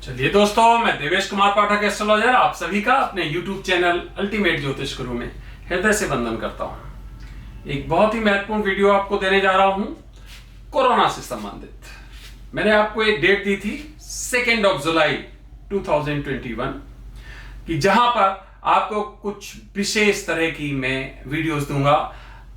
चलिए दोस्तों, मैं देवेश कुमार पाठक एस्ट्रोलॉजर आप सभी का अपने YouTube चैनल अल्टीमेट ज्योतिष गुरु में हृदय से वंदन करता हूं। एक बहुत ही महत्वपूर्ण वीडियो आपको देने जा रहा हूं कोरोना से संबंधित। मैंने आपको एक डेट दी थी 2 जुलाई 2021 कि जहां पर आपको कुछ विशेष तरह की मैं वीडियोस दूंगा।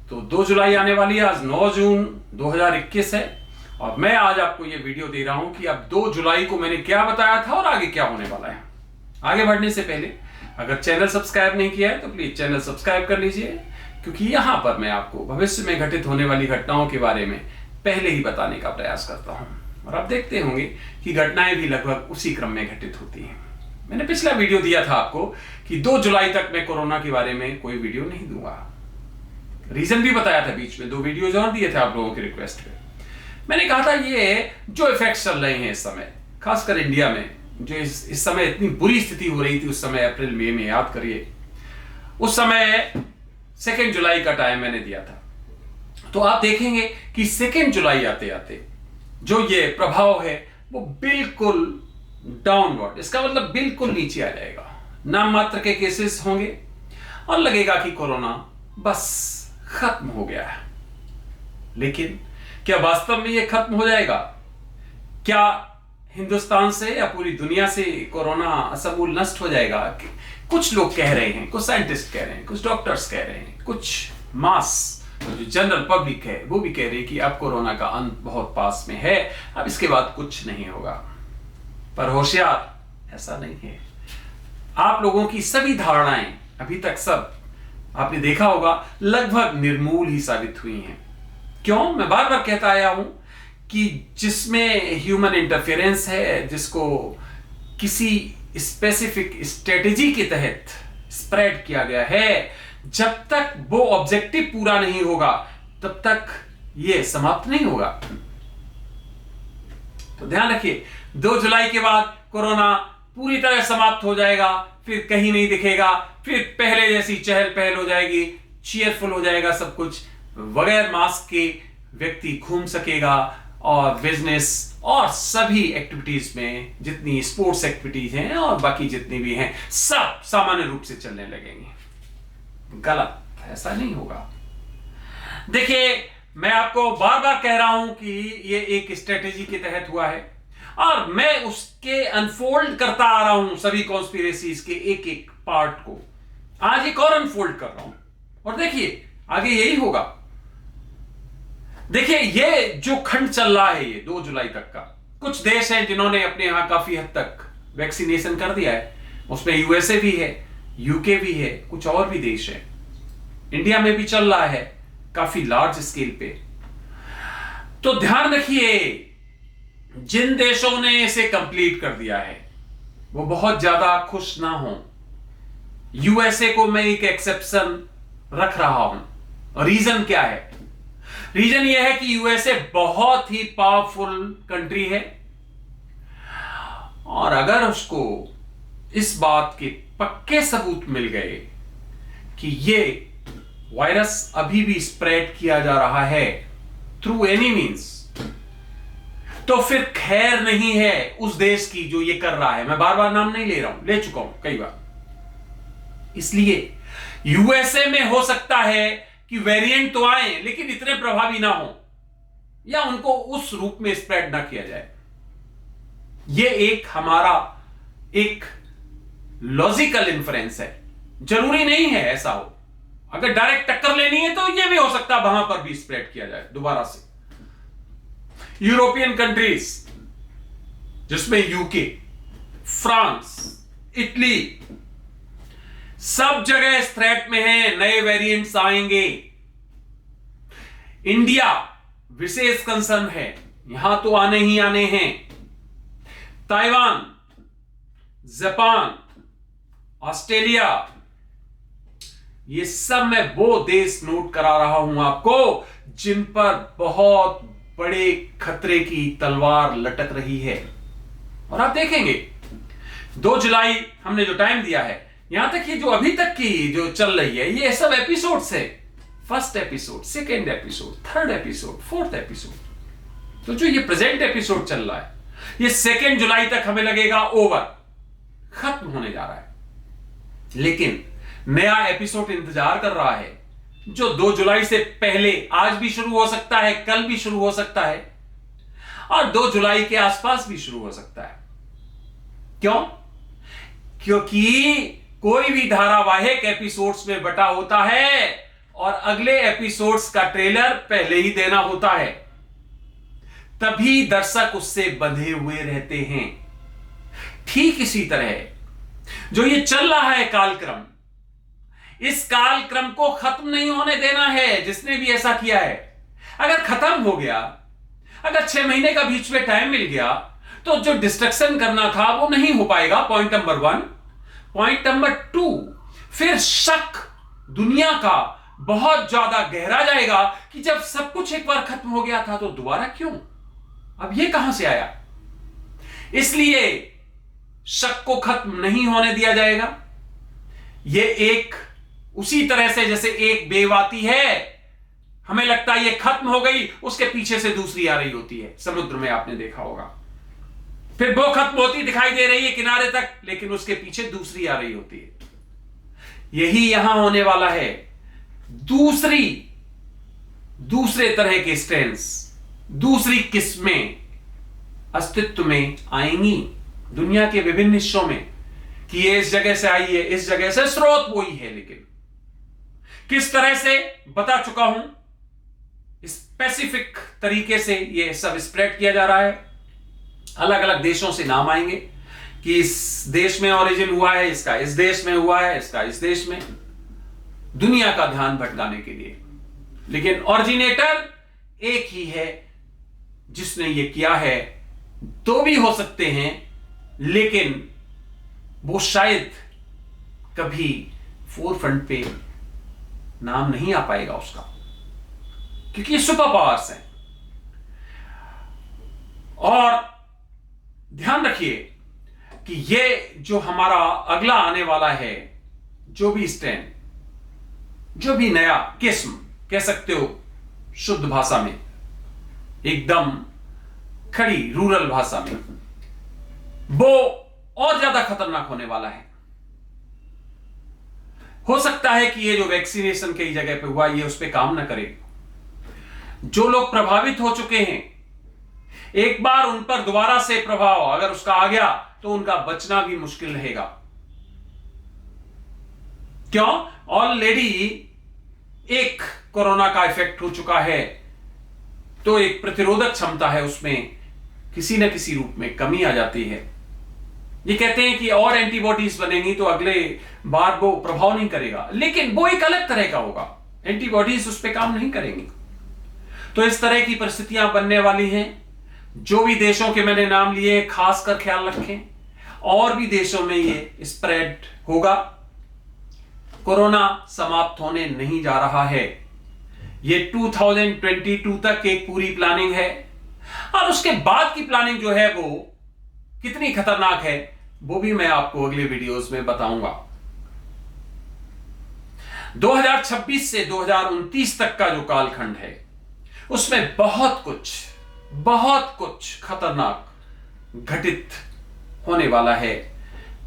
तो 2 जुलाई आने वाली है, आज 9 जून 2021 है और मैं आज आपको यह वीडियो दे रहा हूं कि अब 2 जुलाई को मैंने क्या बताया था और आगे क्या होने वाला है। आगे बढ़ने से पहले अगर चैनल सब्सक्राइब नहीं किया है तो प्लीज चैनल सब्सक्राइब कर लीजिए, क्योंकि यहां पर मैं आपको भविष्य में घटित होने वाली घटनाओं के बारे में पहले ही बताने का प्रयास करता हूं और आप देखते होंगे कि घटनाएं भी लगभग उसी क्रम में घटित होती हैं। मैंने पिछला वीडियो दिया था आपको कि 2 जुलाई तक मैं कोरोना के बारे में कोई वीडियो नहीं दूंगा। रीजन भी बताया था, बीच में 2 वीडियोज और दिए थे आप लोगों की रिक्वेस्ट पे। मैंने कहा था ये जो इफेक्ट्स चल रहे हैं इस समय, खासकर इंडिया में, जो इस समय इतनी बुरी स्थिति हो रही थी उस समय अप्रैल मई में, याद करिए उस समय 2 जुलाई का टाइम मैंने दिया था। तो आप देखेंगे कि 2 जुलाई आते आते जो ये प्रभाव है वो बिल्कुल डाउनवर्ड, इसका मतलब बिल्कुल नीचे आ जाएगा। नाम मात्र के केसेस होंगे और लगेगा कि कोरोना बस खत्म हो गया है। लेकिन क्या वास्तव में ये खत्म हो जाएगा? क्या हिंदुस्तान से या पूरी दुनिया से कोरोना समूल नष्ट हो जाएगा? कुछ लोग कह रहे हैं, कुछ साइंटिस्ट कह रहे हैं, कुछ डॉक्टर्स कह रहे हैं, कुछ मास जो जनरल पब्लिक है वो भी कह रहे हैं कि अब कोरोना का अंत बहुत पास में है, अब इसके बाद कुछ नहीं होगा। पर होशियार, ऐसा नहीं है। आप लोगों की सभी धारणाएं अभी तक सब आपने देखा होगा लगभग निर्मूल ही साबित हुई हैं। क्यों? मैं बार बार कहता आया हूं कि जिसमें ह्यूमन इंटरफेरेंस है, जिसको किसी स्पेसिफिक स्ट्रेटेजी के तहत स्प्रेड किया गया है, जब तक वो ऑब्जेक्टिव पूरा नहीं होगा तब तक ये समाप्त नहीं होगा। तो ध्यान रखिए, 2 जुलाई के बाद कोरोना पूरी तरह समाप्त हो जाएगा, फिर कहीं नहीं दिखेगा, फिर पहले जैसी चहल पहल हो जाएगी, चीयरफुल हो जाएगा सब कुछ, बगैर मास्क के व्यक्ति घूम सकेगा और बिजनेस और सभी एक्टिविटीज में, जितनी स्पोर्ट्स एक्टिविटीज हैं और बाकी जितनी भी हैं, सब सामान्य रूप से चलने लगेंगे। गलत, ऐसा नहीं होगा। देखिए, मैं आपको बार बार कह रहा हूं कि ये एक स्ट्रेटेजी के तहत हुआ है और मैं उसके अनफोल्ड करता आ रहा हूं सभी कॉन्स्पिरेसीज के एक एक पार्ट को। आज एक और अनफोल्ड कर रहा हूं और देखिए आगे यही होगा। देखिए, ये जो खंड चल रहा है ये 2 जुलाई तक का, कुछ देश हैं जिन्होंने अपने यहां काफी हद तक वैक्सीनेशन कर दिया है, उसमें यूएसए भी है, यूके भी है, कुछ और भी देश है। इंडिया में भी चल रहा है काफी लार्ज स्केल पे। तो ध्यान रखिए, जिन देशों ने इसे कंप्लीट कर दिया है वो बहुत ज्यादा खुश ना हो। यूएसए को मैं एक एक्सेप्शन रख रहा हूं। रीजन क्या है? रीजन यह है कि यूएसए बहुत ही पावरफुल कंट्री है और अगर उसको इस बात के पक्के सबूत मिल गए कि ये वायरस अभी भी स्प्रेड किया जा रहा है थ्रू एनी मींस, तो फिर खैर नहीं है उस देश की जो ये कर रहा है। मैं बार बार नाम नहीं ले रहा हूं, ले चुका हूं कई बार। इसलिए यूएसए में हो सकता है कि वेरिएंट तो आए लेकिन इतने प्रभावी ना हो या उनको उस रूप में स्प्रेड ना किया जाए। यह एक हमारा एक लॉजिकल इन्फ्रेंस है। जरूरी नहीं है ऐसा हो, अगर डायरेक्ट टक्कर लेनी है तो यह भी हो सकता है वहां पर भी स्प्रेड किया जाए दोबारा से। यूरोपियन कंट्रीज जिसमें यूके, फ्रांस, इटली, सब जगह इस थ्रेट में है, नए वेरिएंट्स आएंगे। इंडिया विशेष कंसर्न है, यहां तो आने ही आने हैं। ताइवान, जापान, ऑस्ट्रेलिया, ये सब मैं वो देश नोट करा रहा हूं आपको जिन पर बहुत बड़े खतरे की तलवार लटक रही है। और आप देखेंगे 2 जुलाई हमने जो टाइम दिया है, यहां तक ये जो अभी तक की जो चल रही है, ये सब एपिसोड्स है। First episode, second episode, third episode, fourth episode. तो जो ये प्रेजेंट एपिसोड चल रहा है, ये 2 जुलाई तक हमें लगेगा ओवर, खत्म होने जा रहा है। लेकिन नया एपिसोड इंतजार कर रहा है, जो 2 जुलाई से पहले आज भी शुरू हो सकता है, कल भी शुरू हो सकता है और 2 जुलाई के आसपास भी शुरू हो सकता है। क्यों? क्योंकि कोई भी धारावाहिक एपिसोड्स में बटा होता है और अगले एपिसोड्स का ट्रेलर पहले ही देना होता है, तभी दर्शक उससे बंधे हुए रहते हैं। ठीक इसी तरह जो ये चल रहा है कालक्रम, इस कालक्रम को खत्म नहीं होने देना है। जिसने भी ऐसा किया है, अगर खत्म हो गया, अगर 6 महीने का बीच में टाइम मिल गया, तो जो डिस्ट्रक्शन करना था वो नहीं हो पाएगा। Point number 1। पॉइंट नंबर 2, फिर शक दुनिया का बहुत ज्यादा गहरा जाएगा कि जब सब कुछ एक बार खत्म हो गया था तो दोबारा क्यों, अब ये कहां से आया। इसलिए शक को खत्म नहीं होने दिया जाएगा। ये एक उसी तरह से जैसे एक वेव आती है, हमें लगता है ये खत्म हो गई, उसके पीछे से दूसरी आ रही होती है। समुद्र में आपने देखा होगा, फिर वो खत्म होती दिखाई दे रही है किनारे तक, लेकिन उसके पीछे दूसरी आ रही होती है। यही यहां होने वाला है। दूसरे तरह के स्ट्रेंस, दूसरी किस्में अस्तित्व में आएंगी दुनिया के विभिन्न हिस्सों में, कि ये इस जगह से आई है, इस जगह से, स्रोत वही है, लेकिन किस तरह से बता चुका हूं। स्पेसिफिक तरीके से ये सब स्प्रेड किया जा रहा है। अलग अलग देशों से नाम आएंगे कि इस देश में ओरिजिन हुआ है इसका, इस देश में हुआ है इसका, इस देश में, दुनिया का ध्यान भटकाने के लिए। लेकिन ओरिजिनेटर एक ही है जिसने ये किया है। 2 भी हो सकते हैं, लेकिन वो शायद कभी फोरफ्रंट पे नाम नहीं आ पाएगा उसका, क्योंकि ये सुपर पावर्स हैं। और ध्यान रखिए कि ये जो हमारा अगला आने वाला है, जो भी स्ट्रेन, जो भी नया किस्म कह सकते हो, शुद्ध भाषा में, एकदम खड़ी रूरल भाषा में, वो और ज्यादा खतरनाक होने वाला है। हो सकता है कि ये जो वैक्सीनेशन कई जगह पे हुआ, ये उस पर काम ना करे। जो लोग प्रभावित हो चुके हैं, एक बार उन पर दोबारा से प्रभाव अगर उसका आ गया तो उनका बचना भी मुश्किल रहेगा। क्यों? ऑलरेडी एक कोरोना का इफेक्ट हो चुका है, तो एक प्रतिरोधक क्षमता है उसमें किसी न किसी रूप में कमी आ जाती है। ये कहते हैं कि और एंटीबॉडीज बनेंगी तो अगले बार वो प्रभाव नहीं करेगा, लेकिन वो एक अलग तरह का होगा, एंटीबॉडीज उस पर काम नहीं करेंगी। तो इस तरह की परिस्थितियां बनने वाली हैं। जो भी देशों के मैंने नाम लिए, खासकर ख्याल रखें, और भी देशों में ये स्प्रेड होगा। कोरोना समाप्त होने नहीं जा रहा है। ये 2022 तक एक पूरी प्लानिंग है, और उसके बाद की प्लानिंग जो है वो कितनी खतरनाक है, वो भी मैं आपको अगले वीडियोस में बताऊंगा। 2026 से 2029 तक का जो कालखंड है, उसमें बहुत कुछ खतरनाक घटित होने वाला है,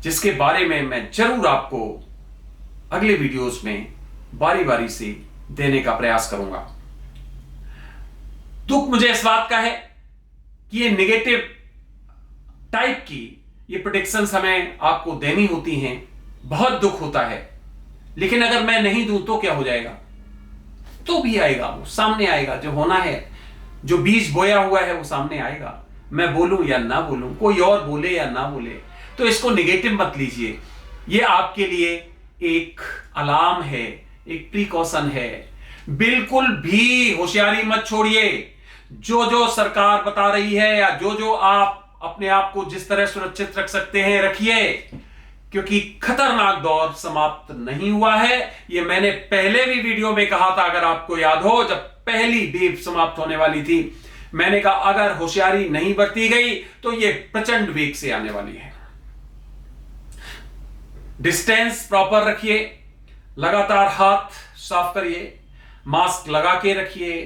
जिसके बारे में मैं जरूर आपको अगले वीडियोस में बारी बारी से देने का प्रयास करूंगा। दुख मुझे इस बात का है कि ये नेगेटिव टाइप की ये प्रेडिक्शंस हमें आपको देनी होती हैं। बहुत दुख होता है, लेकिन अगर मैं नहीं दूं तो क्या हो जाएगा? तो भी आएगा, वो सामने आएगा। जो होना है, जो बीज बोया हुआ है, वो सामने आएगा। मैं बोलूं या ना बोलूं, कोई और बोले या ना बोले, तो इसको नेगेटिव मत लीजिए। ये आपके लिए एक अलार्म है, एक प्रिकॉशन है। बिल्कुल भी होशियारी मत छोड़िए। जो सरकार बता रही है, या जो आप अपने आप को जिस तरह सुरक्षित रख सकते हैं, रखिए, क्योंकि खतरनाक दौर समाप्त नहीं हुआ है। ये मैंने पहले भी वीडियो में कहा था, अगर आपको याद हो, जब पहली वेव समाप्त होने वाली थी, मैंने कहा अगर होशियारी नहीं बरती गई तो ये प्रचंड वेग से आने वाली है। डिस्टेंस प्रॉपर रखिए, लगातार हाथ साफ करिए, मास्क लगा के रखिए,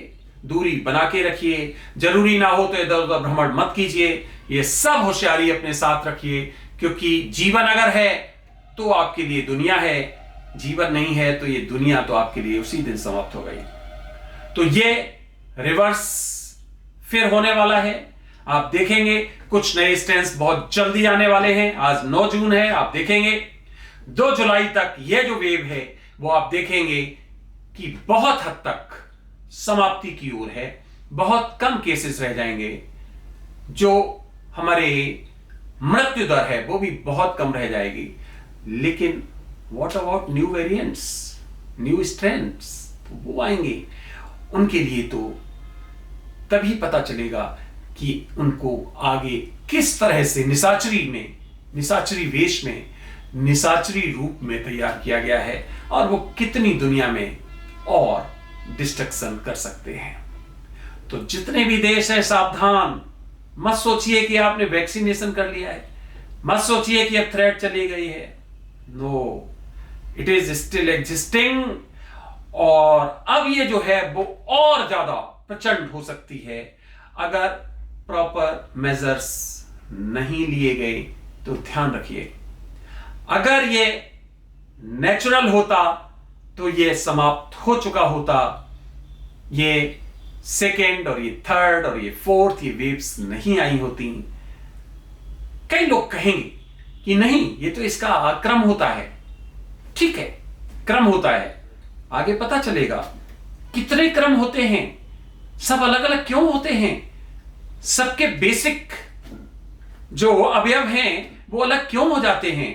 दूरी बना के रखिए, जरूरी ना हो तो इधर उधर भ्रमण मत कीजिए। ये सब होशियारी अपने साथ रखिए, क्योंकि जीवन अगर है तो आपके लिए दुनिया है, जीवन नहीं है तो ये दुनिया तो आपके लिए उसी दिन समाप्त हो गई। तो ये रिवर्स फिर होने वाला है। आप देखेंगे कुछ नए स्ट्रेंस बहुत जल्दी आने वाले हैं। आज 9 जून है, आप देखेंगे 2 जुलाई तक ये जो वेव है वो आप देखेंगे कि बहुत हद तक समाप्ति की ओर है। बहुत कम केसेस रह जाएंगे, जो हमारे मृत्यु दर है वो भी बहुत कम रह जाएगी। लेकिन what about new variants, new strands, तो वो आएंगे। उनके लिए तो तभी पता चलेगा कि उनको आगे किस तरह से निशाचरी वेश में, निशाचरी रूप में तैयार किया गया है, और वो कितनी दुनिया में और डिस्ट्रक्शन कर सकते हैं। तो जितने भी देश हैं, सावधान। मत सोचिए कि आपने वैक्सीनेशन कर लिया है, मत सोचिए कि अब थ्रेट चली गई है। No, it is still existing, और अब ये जो है वो और ज्यादा प्रचंड हो सकती है अगर प्रॉपर मेजर्स नहीं लिए गए। तो ध्यान रखिए, अगर ये नेचुरल होता तो ये समाप्त हो चुका होता। ये सेकेंड और ये थर्ड और ये फोर्थ ये वेव्स नहीं आई होती। कई लोग कहेंगे कि नहीं, ये तो इसका क्रम होता है। ठीक है, क्रम होता है, आगे पता चलेगा कितने क्रम होते हैं, सब अलग अलग क्यों होते हैं, सबके बेसिक जो अवयव हैं वो अलग क्यों हो जाते हैं,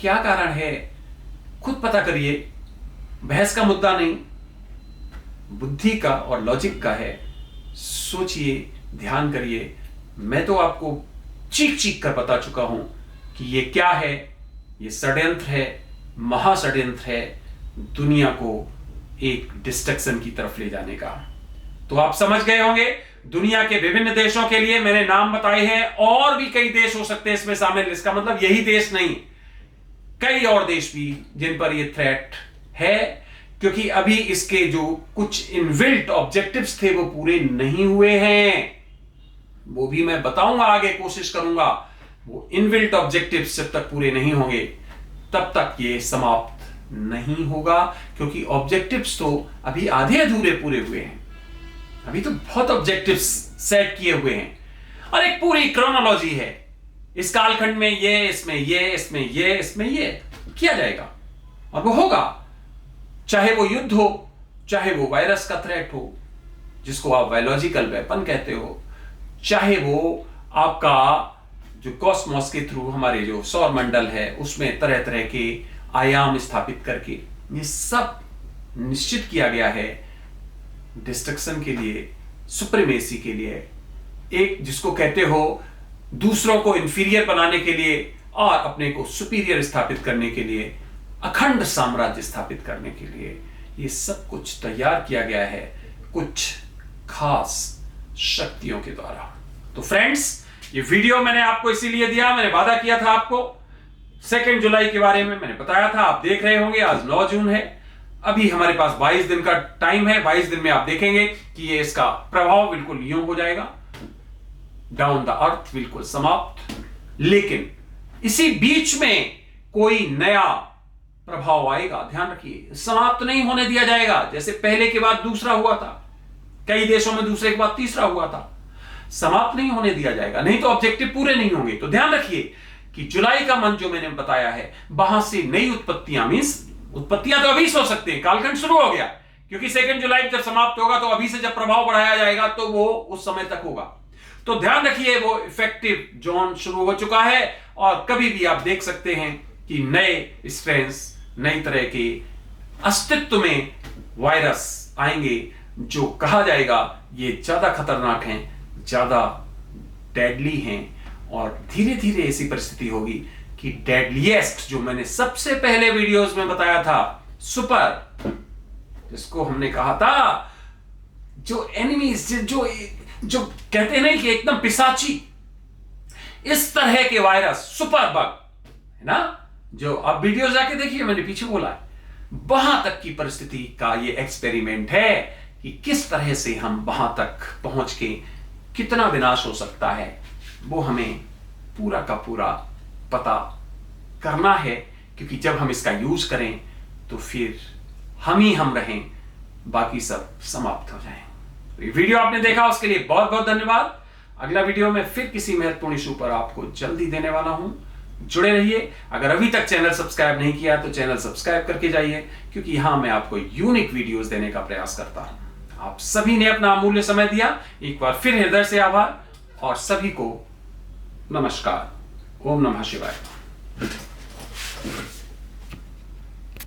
क्या कारण है, खुद पता करिए। बहस का मुद्दा नहीं, बुद्धि का और लॉजिक का है। सोचिए, ध्यान करिए। मैं तो आपको चीख चीख कर बता चुका हूं कि ये क्या है। ये षड्यंत्र है, महाषड्यंत्र है, दुनिया को एक डिस्ट्रक्शन की तरफ ले जाने का। तो आप समझ गए होंगे, दुनिया के विभिन्न देशों के लिए मैंने नाम बताए हैं, और भी कई देश हो सकते हैं इसमें शामिल। इसका मतलब यही देश नहीं, कई और देश भी जिन पर यह थ्रेट है, क्योंकि अभी इसके जो कुछ इनबिल्ट ऑब्जेक्टिव्स थे वो पूरे नहीं हुए हैं। वो भी मैं बताऊंगा आगे, कोशिश करूंगा। वो इनबिल्ट ऑब्जेक्टिव्स जब तक पूरे नहीं होंगे तब तक ये समाप्त नहीं होगा, क्योंकि ऑब्जेक्टिव्स तो अभी आधे अधूरे पूरे हुए हैं। अभी तो बहुत ऑब्जेक्टिव्स सेट किए हुए हैं, और एक पूरी क्रोनोलॉजी है। इस कालखंड में ये, इसमें ये, इसमें ये, इसमें ये किया जाएगा, और वो होगा। चाहे वो युद्ध हो, चाहे वो वायरस का थ्रेट हो जिसको आप बायोलॉजिकल वेपन कहते हो, चाहे वो आपका जो कॉस्मोस के थ्रू हमारे जो सौर मंडल है उसमें तरह तरह के आयाम स्थापित करके ये सब निश्चित किया गया है डिस्ट्रक्शन के लिए, सुप्रीमेसी के लिए, एक जिसको कहते हो दूसरों को इंफीरियर बनाने के लिए और अपने को सुपीरियर स्थापित करने के लिए, अखंड साम्राज्य स्थापित करने के लिए। ये सब कुछ तैयार किया गया है कुछ खास शक्तियों के द्वारा। तो फ्रेंड्स, ये वीडियो मैंने आपको इसीलिए दिया, मैंने वादा किया था आपको 2 जुलाई के बारे में मैंने बताया था। आप देख रहे होंगे आज 9 जून है, अभी हमारे पास 22 दिन का टाइम है। 22 दिन में आप देखेंगे कि ये इसका प्रभाव बिल्कुल यूं हो जाएगा, डाउन द अर्थ, बिल्कुल समाप्त। लेकिन इसी बीच में कोई नया प्रभाव आएगा, ध्यान रखिए। समाप्त नहीं होने दिया जाएगा, जैसे पहले के बाद दूसरा हुआ था, कई देशों में दूसरे के बाद तीसरा हुआ था। समाप्त नहीं होने दिया जाएगा, नहीं तो ऑब्जेक्टिव पूरे नहीं होंगे। तो ध्यान रखिए कि जुलाई का मंथ जो मैंने बताया है, वहां से नई उत्पत्तियां, मींस उत्पत्तियां तो अभी से हो सकती है, कालखंड शुरू हो गया, क्योंकि 2 जुलाई जब समाप्त होगा तो अभी से जब प्रभाव बढ़ाया जाएगा तो वो उस समय तक होगा। तो ध्यान रखिए, वो इफेक्टिव जोन शुरू हो चुका है, और कभी भी आप देख सकते हैं कि नए स्ट्रेन्स, नई तरह के अस्तित्व में वायरस आएंगे, जो कहा जाएगा ये ज्यादा खतरनाक हैं, ज्यादा डेडली हैं, और धीरे धीरे ऐसी परिस्थिति होगी कि डेडलीएस्ट, जो मैंने सबसे पहले वीडियोस में बताया था, सुपर, जिसको हमने कहा था जो एनिमीज, जो कहते हैं कि एकदम पिशाची, इस तरह के वायरस, सुपर बग है ना, जो आप वीडियो जाके देखिए, मैंने पीछे बोला है, वहां तक की परिस्थिति का ये एक्सपेरिमेंट है कि किस तरह से हम वहां तक पहुंच के कितना विनाश हो सकता है, वो हमें पूरा का पूरा पता करना है, क्योंकि जब हम इसका यूज करें तो फिर हम ही हम रहें, बाकी सब समाप्त हो जाएं। तो ये वीडियो आपने देखा उसके लिए बहुत बहुत धन्यवाद। अगला वीडियो में फिर किसी महत्वपूर्ण इशू पर आपको जल्दी देने वाला हूं, जुड़े रहिए। अगर अभी तक चैनल सब्सक्राइब नहीं किया तो चैनल सब्सक्राइब करके जाइए, क्योंकि यहां मैं आपको यूनिक वीडियोस देने का प्रयास करता हूं। आप सभी ने अपना अमूल्य समय दिया, एक बार फिर हृदय से आभार और सभी को नमस्कार। ओम नमः शिवाय।